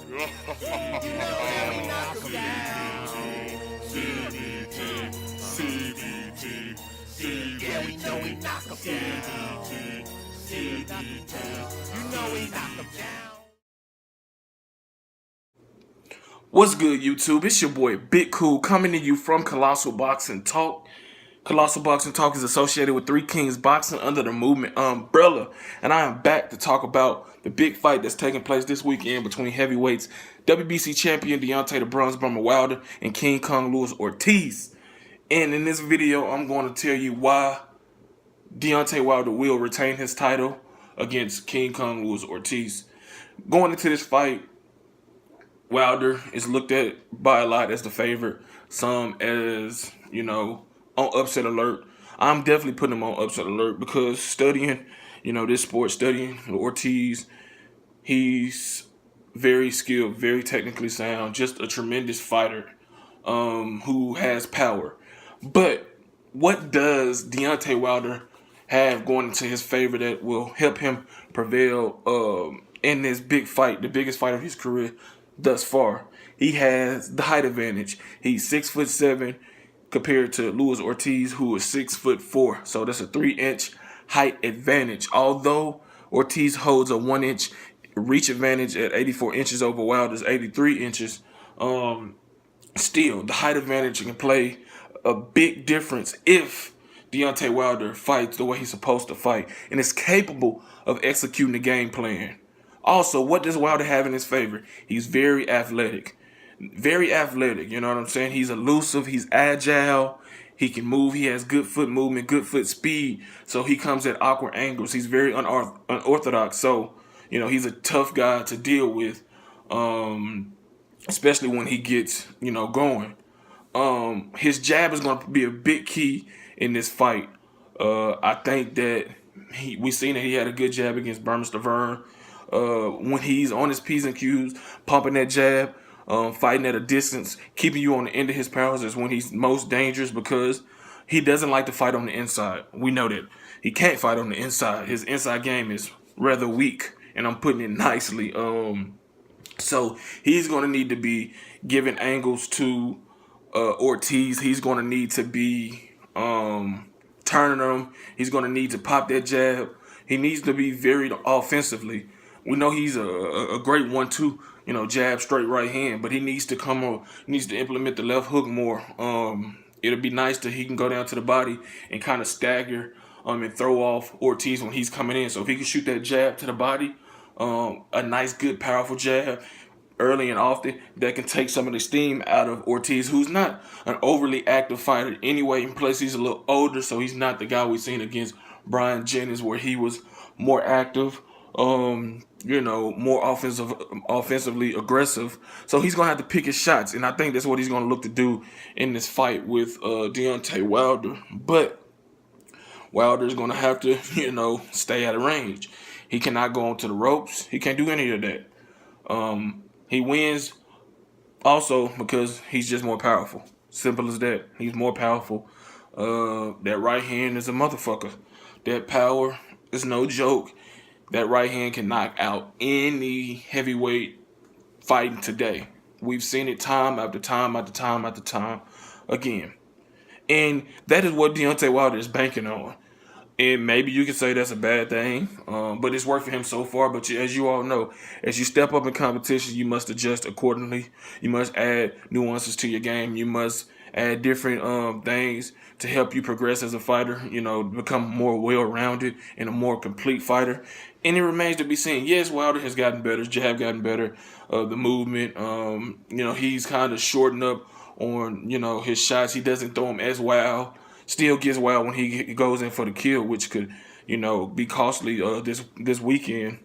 Yeah, we know we knock 'em down. You know we knock 'em down. What's good, YouTube? It's your boy Big Cool coming to you from Colossal Boxing Talk. Colossal Boxing Talk is associated with Three Kings Boxing under the Movement umbrella, and I am back to talk about the big fight that's taking place this weekend between heavyweights WBC champion Deontay the Bronze Bomber Wilder and King Kong Luis Ortiz. And in this video, I'm going to tell you why Deontay Wilder will retain his title against King Kong Luis Ortiz. Going into this fight, Wilder is looked at by a lot as the favorite, some as, on upset alert. I'm definitely putting him on upset alert because studying, this sport, studying Ortiz, he's very skilled, very technically sound, just a tremendous fighter who has power. But what does Deontay Wilder have going into his favor that will help him prevail in this big fight, the biggest fight of his career thus far? He has the height advantage. He's 6'7" compared to Luis Ortiz, who is 6'4". So that's a 3-inch height advantage. Although Ortiz holds a 1-inch reach advantage at 84 inches over Wilder's 83 inches, still the height advantage can play a big difference if Deontay Wilder fights the way he's supposed to fight and is capable of executing the game plan. Also, what does Wilder have in his favor? He's very athletic. Very athletic, you know what I'm saying? He's elusive, he's agile, he can move, he has good foot movement, good foot speed, so he comes at awkward angles. He's very unorthodox, so, he's a tough guy to deal with, especially when he gets, going. His jab is going to be a big key in this fight. I think that we seen that he had a good jab against Bermane Stiverne. When he's on his P's and Q's, pumping that jab, fighting at a distance, keeping you on the end of his powers is when he's most dangerous because he doesn't like to fight on the inside. We know that. He can't fight on the inside. His inside game is rather weak, and I'm putting it nicely. So he's going to need to be giving angles to Ortiz. He's going to need to be turning him. He's going to need to pop that jab. He needs to be very offensively. We know he's a great 1-2, jab, straight right hand, but he needs to come on, he needs to implement the left hook more. It'll be nice that he can go down to the body and kind of stagger and throw off Ortiz when he's coming in. So if he can shoot that jab to the body, a nice, good, powerful jab early and often, that can take some of the steam out of Ortiz, who's not an overly active fighter anyway. In plus, he's a little older, so he's not the guy we've seen against Brian Jennings, where he was more active, more offensively aggressive. So he's going to have to pick his shots, and I think that's what he's going to look to do in this fight with Deontay Wilder. But Wilder's going to have to, stay out of range. He cannot go onto the ropes. He can't do any of that. He wins also because he's just more powerful. Simple as that. He's more powerful. That right hand is a motherfucker. That power is no joke. That right hand can knock out any heavyweight fighting today. We've seen it time after time after time after time again. And that is what Deontay Wilder is banking on. And maybe you could say that's a bad thing, but it's worked for him so far. But as you all know, as you step up in competition, you must adjust accordingly. You must add nuances to your game. You must add different things to help you progress as a fighter, become more well-rounded and a more complete fighter. And it remains to be seen. Yes, Wilder has gotten better. His jab gotten better. The movement, he's kind of shortened up on, his shots. He doesn't throw them as wild. Still gets wild when he goes in for the kill, which could, be costly this weekend,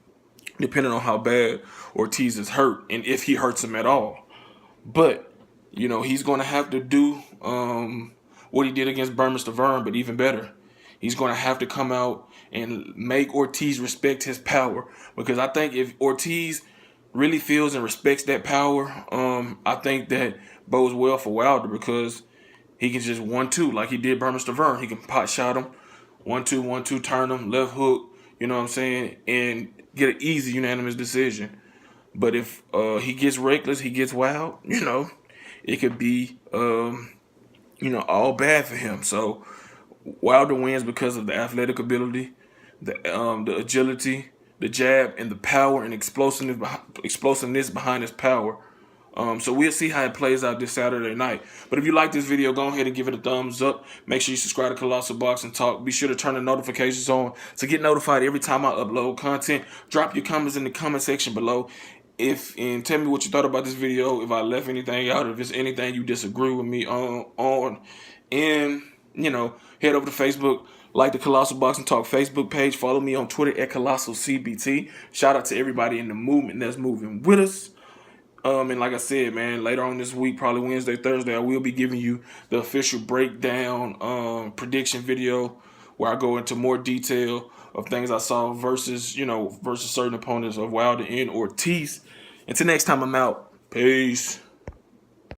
depending on how bad Ortiz is hurt and if he hurts him at all. But, he's going to have to do what he did against Bermane Stiverne, but even better. He's going to have to come out and make Ortiz respect his power. Because I think if Ortiz really feels and respects that power, I think that bodes well for Wilder because he can just 1-2 like he did Bermane Stiverne. He can pot shot him, 1-2, 1-2, turn him, left hook, and get an easy unanimous decision. But if he gets reckless, he gets wild, it could be all bad for him. So Wilder wins because of the athletic ability, the agility, the jab, and the power and explosiveness behind his power. So we'll see how it plays out this Saturday night. But if you like this video, go ahead and give it a thumbs up. Make sure you subscribe to Colossal Boxing Talk. Be sure to turn the notifications on to get notified every time I upload content. Drop your comments in the comment section below. And tell me what you thought about this video. If I left anything out, if there's anything you disagree with me on. And, head over to Facebook. Like the Colossal Boxing Talk Facebook page. Follow me on Twitter at ColossalCBT. Shout out to everybody in the movement that's moving with us. And like I said, man, later on this week, probably Wednesday, Thursday, I will be giving you the official breakdown prediction video where I go into more detail of things I saw versus certain opponents of Wilder and Ortiz. Until next time, I'm out. Peace.